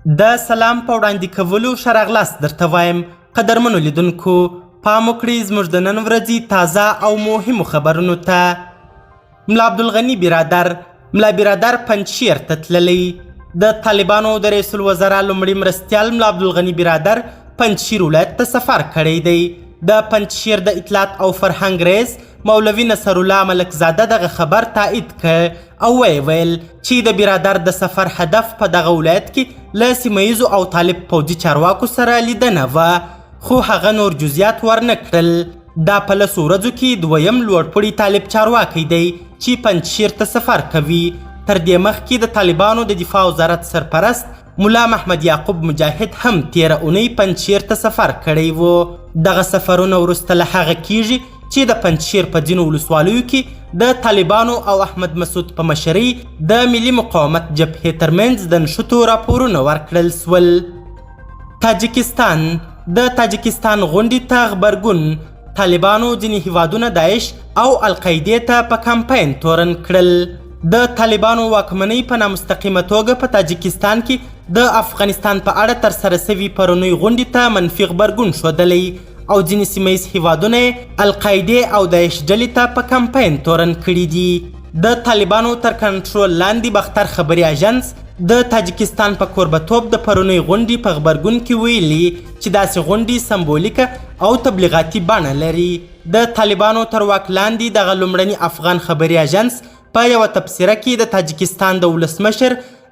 د سلام په وړاندې کولو ښه راغلاست درته وایم. قدرمنو لیدونکو، پام وکړئ زموږ د نن ورځې تازه او مهمو خبرونو ته. ملا عبدالغني برادر پنجشیر ته تللی. د طالبانو د رئیس الوزرا لومړي مرستیال ملا عبدالغني برادر پنجشیر ولایت ته سفر کړی دی. د پنجشیر د اطلاعات او فرهنګ رئیس مولوي نصرالله ملکزاده دغه خبر تایید کړ او ویل چې د برادر د سفر هدف په دغه ولایت کې له سیمه ییزو او طالب پوځي چارواکو سره لیدنه وه، خو هغه نور جزئیات ورنه کړل. دا په لسو ورځو کې دویم لوړپوړي طالب چارواکی دی چې پنجشیر ته سفر کوي. تر دې مخکې د طالبانو د دفاع وزارت سرپرست ملا محمد یعقوب مجاهد هم تیره اونۍ پنجشیر ته سفر کړی و. دغه سفرونه وروسته له هغه کیږي چې د پنجشیر په ځینو ولسوالیو کې د طالبانو او احمد مسعود په مشرۍ د ملي مقاومت جبهې ترمنځ د نښتو راپورونه ورکړل سول. د تاجکستان غونډې ته غبرګون. طالبانو ځینې هیوادونه داعش او القاعدې ته په کمپاین تورن کړل. د طالبانو واکمنۍ په نامستقیمه توګه په تاجکستان کې د افغانستان په اړه ترسره سوي پرونۍ غونډې ته منفي غبرګون ښودلی او ځینې سیمه ییز هیوادونه یې القاعدې او داعش ډلې ته په کمپاین تورن کړي دي. د طالبانو تر کنټرول لاندې بختر خبري اژانس د تاجکستان په کوربتوب د پرونۍ غونډې په غبرګون کې ویلي چې داسې غونډې سمبولیکه او تبلیغاتي بڼه لري. د طالبانو تر واک لاندې دغه لومړني افغان خبري اژانس په یوه تبصره کې د تاجکستان د ولسمشر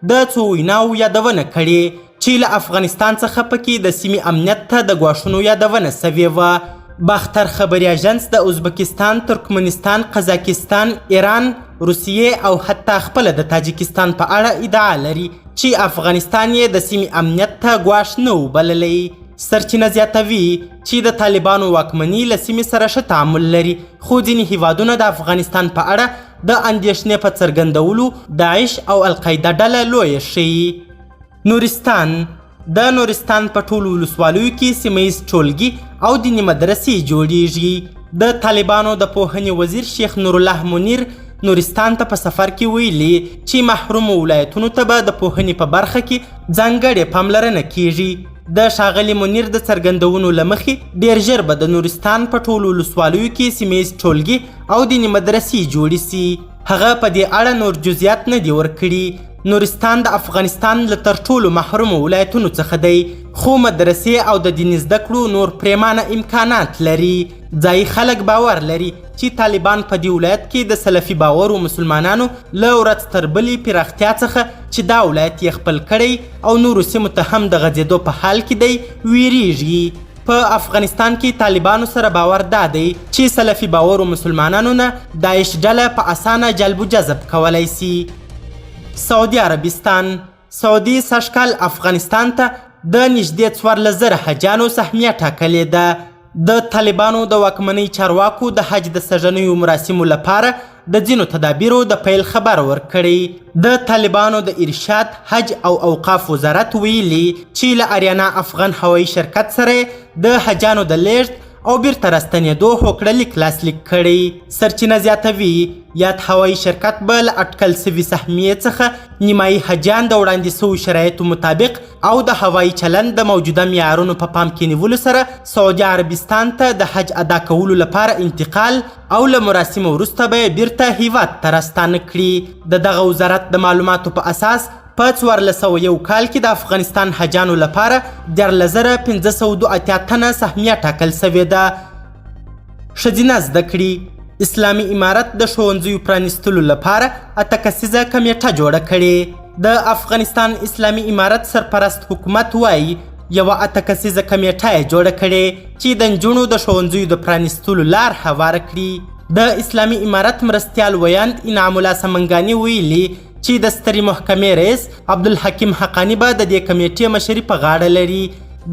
د څو ویناو یادونه کړې چې له افغانستان څخه پکې د سیمې امنیت ته د ګواښونو یادونه سوې وه. باختر خبري اژانس د ازبکستان، ترکمنستان، قزاقستان، ایران، روسیې او حتی خپله د تاجکستان په اړه ادعا لري چې افغانستان یې د سیمې امنیت ته ګواښ نه و بللی. سرچینه زیاتوي چې د طالبانو واکمني له سیمې سره ښه تعامل لري، خو ځینې هیوادونه د افغانستان په اړه د اندېښنې په څرګندولو داعش او القاعده ډله لویه ښیي. د نورستان په ټولو ولسوالیو کې سیمه ییز ټولګي او دیني مدرسې جوړیږي. د طالبانو د پوهنې وزیر شیخ نورالله منیر نورستان ته په سفر کې ویلي چې محرومو ولایتونو ته به د پوهنې په برخه کې ځانګړې پاملرنه کیږي. د ښاغلي منیر د څرګندونو له مخې ډیر ژر به د نورستان په ټولو ولسوالیو کې سیمه ییز ټولګي او دیني مدرسې جوړې سي. هغه په دې اړه نور جزئیات نه دي ورکړي. نورستان د افغانستان له تر ټولو محرومو ولایتونو څخه دی، خو مدرسې او د دیني زده کړو نور پریمانه امکانات لري. ځایي خلک باور لري چې طالبان په دې ولایت کې د سلفي باورو مسلمانانو له ورځ تر بلې پراختیا څخه چې دا ولایت یې خپل کړی او نورو سیمو ته هم د غځېدو په حال کې دی ویریږي. په افغانستان کې طالبانو سره باور دا دی چې سلفي باورو مسلمانانو نه داعش ډله په اسانه جلب و جذب کولی سي. سعودي عربستان سږکال افغانستان ته د نږدې 14,000 حاجیانو سهمیه ټاکلې ده. د طالبانو د واکمنۍ چارواکو د حج د سږنیو مراسمو لپاره د ځینو تدابیرو د پیل خبر ورکړی. د طالبانو د ارشاد، حج او اوقاف وزارت ویلي چې له اریانا افغان هوایي شرکت سره د حجانو د لیږد او بیرته راستنېدو هوکړه لیک لاسلیک کړی. سرچینه زیاتوي یاد هوایي شرکت به له اټکل سوي سهمیې څخه نیمایي حجیان د وړاندې سوو شرایطو مطابق او د هوایي چلند د موجوده معیارونو په پام کې نیولو سره سعودي عربستان ته د حج ادا کولو لپاره انتقال او له مراسمو وروسته به یې بیرته هیواد ته راستانه کړي. د دغه وزارت د معلوماتو په اساس په 1401 کال کې د افغانستان حجانو لپاره 14,582 تنه سهمیه ټاکل سوې ده. ښځینه زده کړې. اسلامي امارت د ښوونځیو پرانیستلو لپاره 8 کسیزه کمیټه جوړه کړې. د افغانستان اسلامي امارت سرپرست حکومت وایي یوه 8 کسیزه کمیټه یې جوړه کړې چې د نجونو د ښوونځیو د پرانیستلو لار هواره کړي. د اسلامي امارت مرستیال ویاند انعام الله سمنګاني ویلي چې د سترې محکمې رئیس عبدالحکیم حقانی به د دې کمیټې مشري په غاړه لري.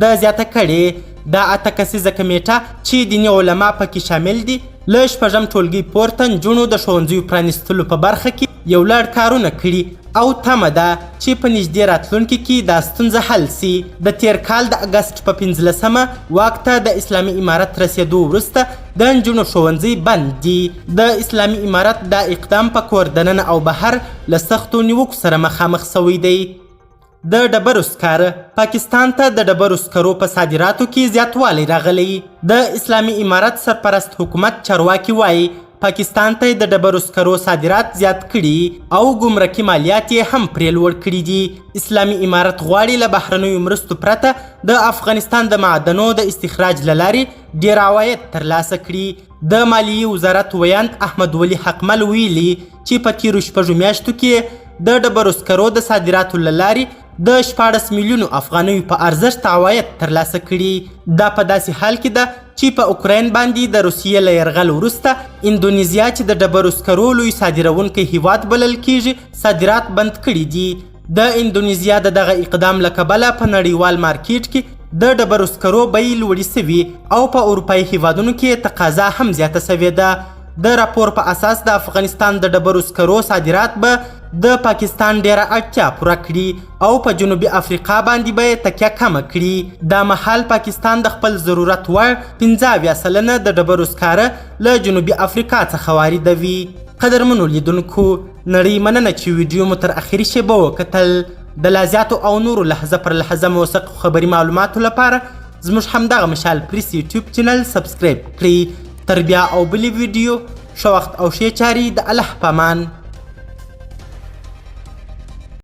د زیاته کړې دا 8 کسیزه کمیټه چې دیني علما پکې شامل دي له 6 ټولګي پورته نجونو د ښوونځیو پرانیستلو په برخه کې یو لړ کارونه کړي او تمه ده چې په نږدې راتلونکي کې دا ستونزه حل سي. د تیر کال د اګست په 15مه واک ته د اسلامي امارت رسېدو وروسته د نجونو ښوونځي بند دي. د اسلامي امارت دا اقدام په کور دننه او بهر له سختو نیوکو سره مخامخ سوی دی. د ډبرو سکاره پاکستان ته د ډبرو سکرو په صادراتو کې زیاتوالی راغلی. د اسلامي امارت سرپرست حکومت چارواکي وایي پاکستان ته د ډبرو سکرو صادرات زیات کړي او ګمرکي مالیات یې هم پرې لوړ کړي دي. اسلامي امارت غواړي له بهرنیو مرستو پرته د افغانستان د معدنو د استخراج له لارې ډېر عواید ترلاسه کړي. د مالیې وزارت ویاند احمد ولي حقمل ویلي چې په تیرو 6 میاشتو کې د ډبرو سکرو د صادراتو له لارې د 14 میلیونو افغانیو په ارزښت عواید ترلاسه کړي. دا په داسې حال کې ده چې په اوکراین باندې د روسیې له یرغل وروسته اندونیزیا چې د ډبرو سکرو لوی صادروونکی هیواد بلل کیږي صادرات بند کړي دي. د اندونیزیا د دغه اقدام له کبله په نړیوال مارکیټ کې د ډبرو سکرو بیې لوړې سوي او په اروپایي هیوادونو کې تقاضا هم زیاته سوې ده. د راپور په اساس د افغانستان د ډبرو سکرو صادرات به د پاکستان ډیره اړتیا پوره کړي او په جنوبي افریقا باندې به تکیه کمه کړي. دا مهال پاکستان د خپل ضرورت وړ 15% د ډبرو سکاره له جنوبي افریقا څخه واردوي. قدرمنو لیدونکو، نړۍ مننه چې ویډیو مو تر اخري شیبه وکتل. د لا زیاتو او نورو لحظه پر لحظه موثق خبري معلوماتو لپاره زموږ همدغه مشال پریس یوټیوب چینل سبسکرایب کړئ. تر بیا او بلې ویډیو ښه وخت او ښې چارې د الله په امان.